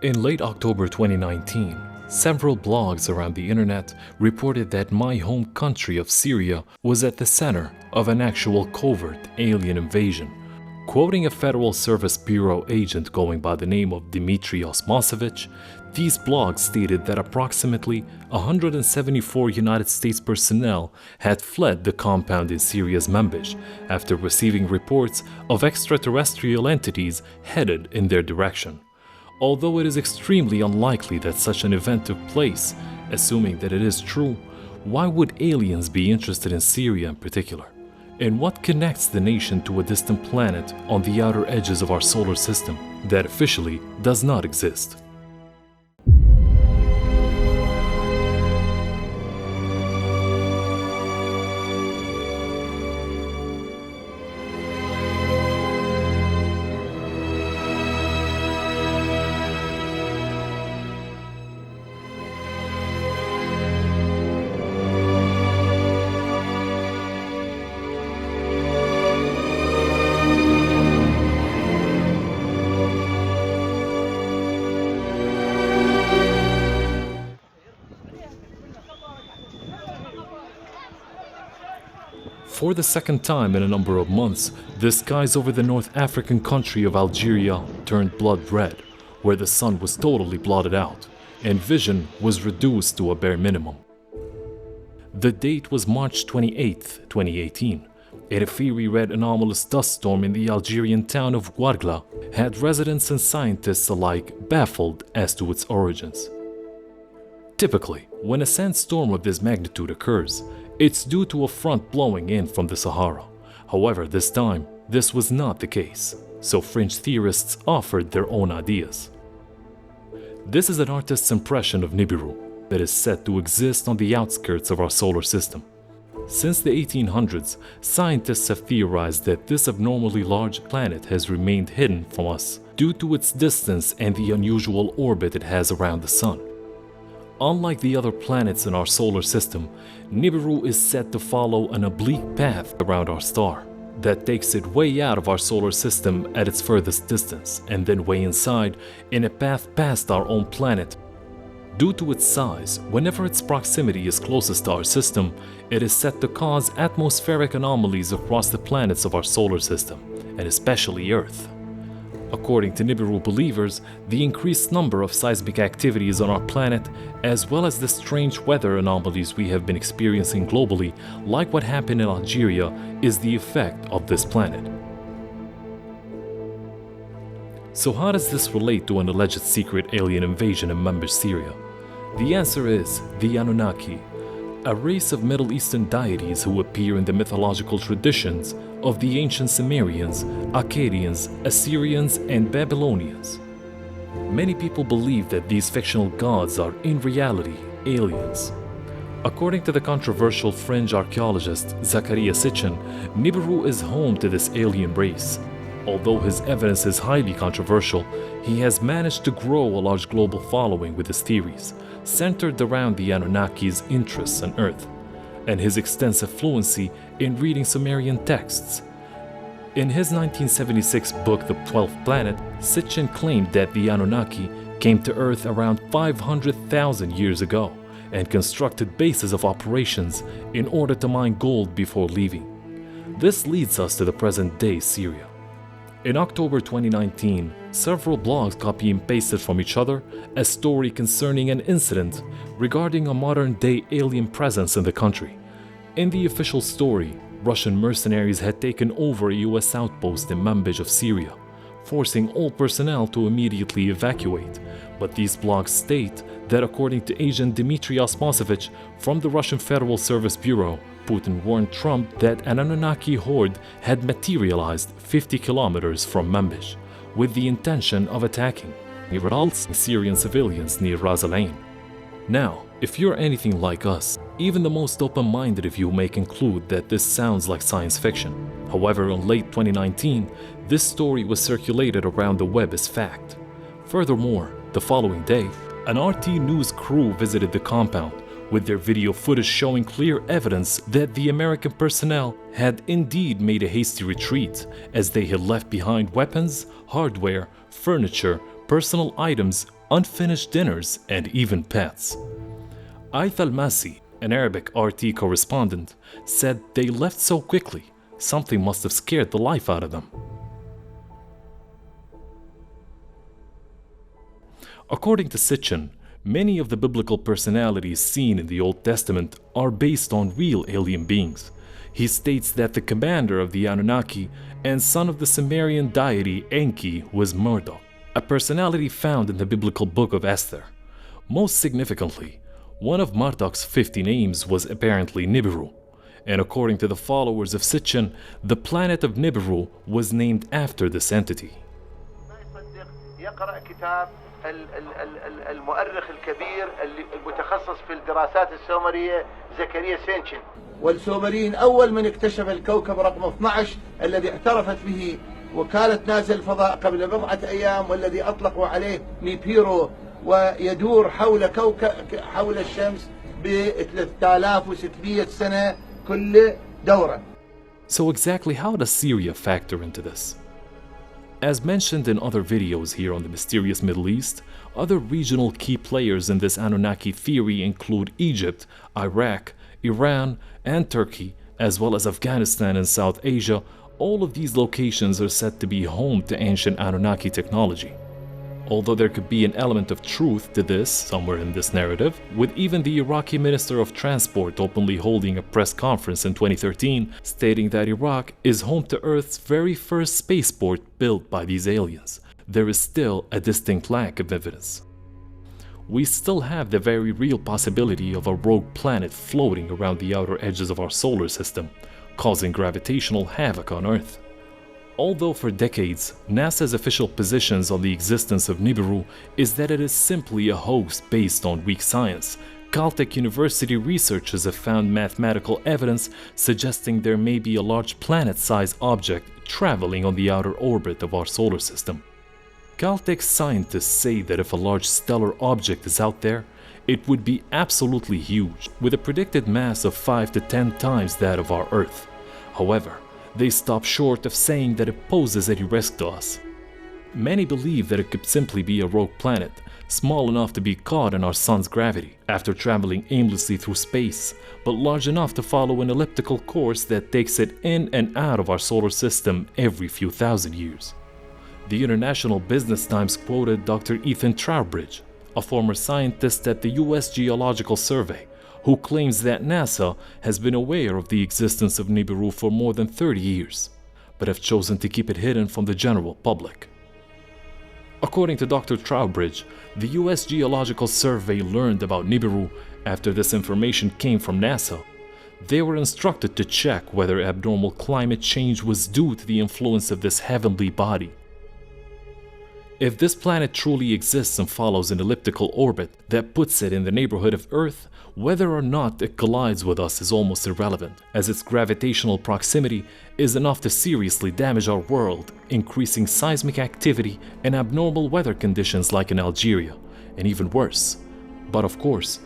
In late October 2019, several blogs around the internet reported that my home country of Syria was at the center of an actual covert alien invasion. Quoting a Federal Service Bureau agent going by the name of Dmitry Osmosevich, these blogs stated that approximately 174 United States personnel had fled the compound in Syria's Manbij after receiving reports of extraterrestrial entities headed in their direction. Although it is extremely unlikely that such an event took place, assuming that it is true, why would aliens be interested in Syria in particular? And what connects the nation to a distant planet on the outer edges of our solar system that officially does not exist? For the second time in a number of months, the skies over the North African country of Algeria turned blood red, where the sun was totally blotted out, and vision was reduced to a bare minimum. The date was March 28, 2018, and a fiery red anomalous dust storm in the Algerian town of Ouargla had residents and scientists alike baffled as to its origins. Typically, when a sandstorm of this magnitude occurs, it's due to a front blowing in from the Sahara. However, this time, this was not the case, so fringe theorists offered their own ideas. This is an artist's impression of Nibiru that is said to exist on the outskirts of our solar system. Since the 1800s, scientists have theorized that this abnormally large planet has remained hidden from us due to its distance and the unusual orbit it has around the Sun. Unlike the other planets in our solar system, Nibiru is said to follow an oblique path around our star that takes it way out of our solar system at its furthest distance and then way inside in a path past our own planet. Due to its size, whenever its proximity is closest to our system, it is said to cause atmospheric anomalies across the planets of our solar system, and especially Earth. According to Nibiru believers, the increased number of seismic activities on our planet, as well as the strange weather anomalies we have been experiencing globally, like what happened in Algeria, is the effect of this planet. So how does this relate to an alleged secret alien invasion in Manbij, Syria? The answer is the Anunnaki, a race of Middle Eastern deities who appear in the mythological traditions of the ancient Sumerians, Akkadians, Assyrians, and Babylonians. Many people believe that these fictional gods are in reality aliens. According to the controversial fringe archaeologist Zachariah Sitchin, Nibiru is home to this alien race. Although his evidence is highly controversial, he has managed to grow a large global following with his theories, centered around the Anunnaki's interests on Earth, and his extensive fluency in reading Sumerian texts. In his 1976 book, The 12th Planet, Sitchin claimed that the Anunnaki came to Earth around 500,000 years ago and constructed bases of operations in order to mine gold before leaving. This leads us to the present-day Syria. In October 2019, several blogs copy and pasted from each other a story concerning an incident regarding a modern-day alien presence in the country. In the official story, Russian mercenaries had taken over a US outpost in Manbij of Syria, forcing all personnel to immediately evacuate. But these blogs state that according to agent Dmitry Osmosevich from the Russian Federal Service Bureau, Putin warned Trump that an Anunnaki horde had materialized 50 kilometers from Manbij with the intention of attacking Syrian civilians near Ras Al Ain. Now, if you're anything like us, even the most open-minded of you may conclude that this sounds like science fiction. However, in late 2019, this story was circulated around the web as fact. Furthermore, the following day, an RT News crew visited the compound, with their video footage showing clear evidence that the American personnel had indeed made a hasty retreat, as they had left behind weapons, hardware, furniture, personal items, unfinished dinners, and even pets. Aithal Masi, an Arabic RT correspondent, said they left so quickly, something must have scared the life out of them. According to Sitchin, many of the biblical personalities seen in the Old Testament are based on real alien beings. He states that the commander of the Anunnaki and son of the Sumerian deity Enki was Marduk, a personality found in the biblical book of Esther. Most significantly, one of Marduk's 50 names was apparently Nibiru, and according to the followers of Sitchin, the planet of Nibiru was named after this entity. المؤرخ الكبير المتخصص في الدراسات السومرية زكريا سيتشن، والسومريين أول من اكتشف الكوكب رقم 12 الذي اعترفت به وكالة نازل الفضاء قبل بضعة أيام، والذي أطلقوا عليه ميبيرو، ويدور حول الشمس ب 3600 سنة كل دورة. So exactly how does Syria factor into this? As mentioned in other videos here on the mysterious Middle East, other regional key players in this Anunnaki theory include Egypt, Iraq, Iran, and Turkey, as well as Afghanistan and South Asia. All of these locations are said to be home to ancient Anunnaki technology. Although there could be an element of truth to this somewhere in this narrative, with even the Iraqi Minister of Transport openly holding a press conference in 2013 stating that Iraq is home to Earth's very first spaceport built by these aliens, there is still a distinct lack of evidence. We still have the very real possibility of a rogue planet floating around the outer edges of our solar system, causing gravitational havoc on Earth. Although for decades, NASA's official positions on the existence of Nibiru is that it is simply a hoax based on weak science, Caltech University researchers have found mathematical evidence suggesting there may be a large planet-sized object traveling on the outer orbit of our solar system. Caltech scientists say that if a large stellar object is out there, it would be absolutely huge, with a predicted mass of 5 to 10 times that of our Earth. However, they stop short of saying that it poses any risk to us. Many believe that it could simply be a rogue planet, small enough to be caught in our sun's gravity after traveling aimlessly through space, but large enough to follow an elliptical course that takes it in and out of our solar system every few thousand years. The International Business Times quoted Dr. Ethan Trowbridge, a former scientist at the US Geological Survey, who claims that NASA has been aware of the existence of Nibiru for more than 30 years, but have chosen to keep it hidden from the general public. According to Dr. Trowbridge, the US Geological Survey learned about Nibiru after this information came from NASA. They were instructed to check whether abnormal climate change was due to the influence of this heavenly body. If this planet truly exists and follows an elliptical orbit that puts it in the neighborhood of Earth, whether or not it collides with us is almost irrelevant, as its gravitational proximity is enough to seriously damage our world, increasing seismic activity and abnormal weather conditions like in Algeria, and even worse. But of course,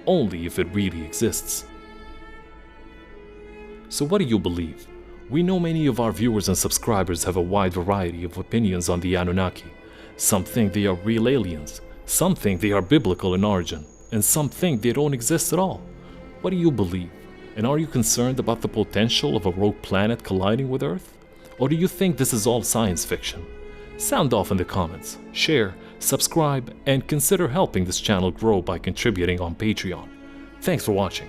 only if it really exists. So what do you believe? We know many of our viewers and subscribers have a wide variety of opinions on the Anunnaki. Some think they are real aliens, some think they are biblical in origin, and some think they don't exist at all. What do you believe? And are you concerned about the potential of a rogue planet colliding with Earth? Or do you think this is all science fiction? Sound off in the comments, share, subscribe, and consider helping this channel grow by contributing on Patreon. Thanks for watching.